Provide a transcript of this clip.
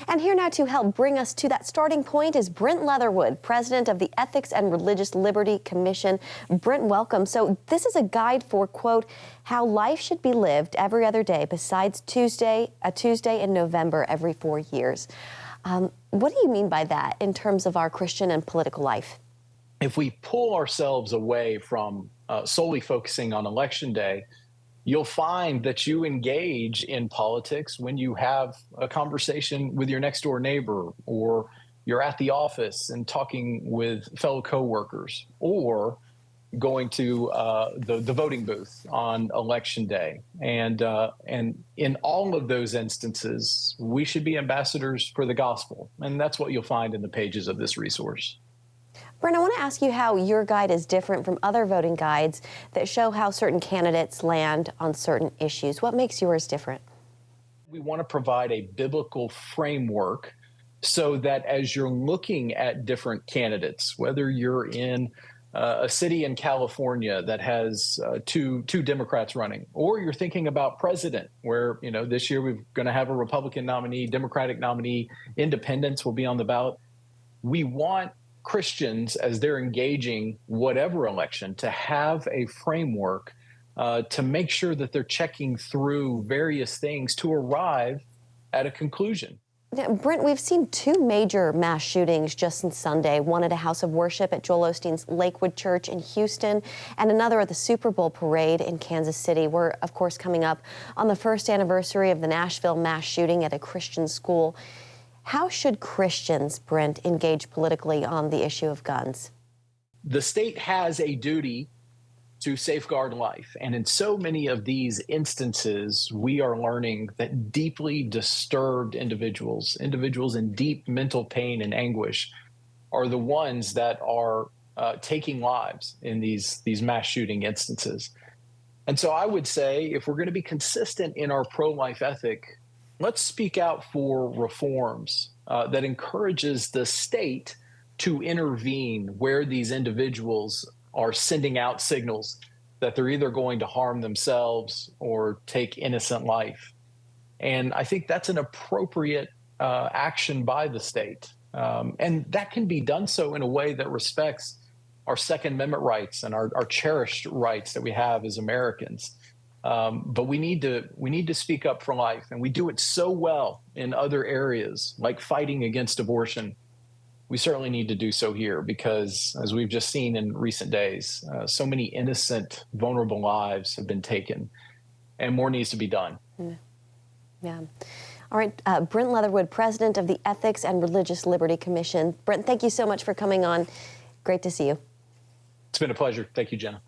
And here now to help bring us to that starting point is Brent Leatherwood, president of the Ethics and Religious Liberty Commission. Brent, welcome. So this is a guide for, quote, how life should be lived every other day besides a Tuesday in November every 4 years. What do you mean by that in terms of our Christian and political life? If we pull ourselves away from solely focusing on Election Day, you'll find that you engage in politics when you have a conversation with your next door neighbor, or you're at the office and talking with fellow coworkers, or going to the voting booth on Election Day. And in all of those instances, we should be ambassadors for the gospel. And that's what you'll find in the pages of this resource. Brent, I want to ask you how your guide is different from other voting guides that show how certain candidates land on certain issues. What makes yours different? We want to provide a biblical framework so that as you're looking at different candidates, whether you're in a city in California that has two Democrats running, or you're thinking about president, where, you know, this year we're going to have a Republican nominee, Democratic nominee, independents will be on the ballot. We want Christians, as they're engaging whatever election, to have a framework to make sure that they're checking through various things to arrive at a conclusion. Yeah, Brent, we've seen two major mass shootings just since Sunday, one at a house of worship at Joel Osteen's Lakewood Church in Houston, and another at the Super Bowl parade in Kansas City. We're, of course, coming up on the first anniversary of the Nashville mass shooting at a Christian school. How should Christians, Brent, engage politically on the issue of guns? The state has a duty to safeguard life. And in so many of these instances, we are learning that deeply disturbed individuals in deep mental pain and anguish, are the ones that are taking lives in these mass shooting instances. And so I would say, if we're going to be consistent in our pro-life ethic, let's speak out for reforms that encourages the state to intervene where these individuals are sending out signals that they're either going to harm themselves or take innocent life. And I think that's an appropriate action by the state. And that can be done so in a way that respects our Second Amendment rights and our cherished rights that we have as Americans. But we need to speak up for life, and we do it so well in other areas, like fighting against abortion. We certainly need to do so here because, as we've just seen in recent days, so many innocent, vulnerable lives have been taken, and more needs to be done. Yeah. All right, Brent Leatherwood, president of the Ethics and Religious Liberty Commission. Brent, thank you so much for coming on. Great to see you. It's been a pleasure. Thank you, Jenna.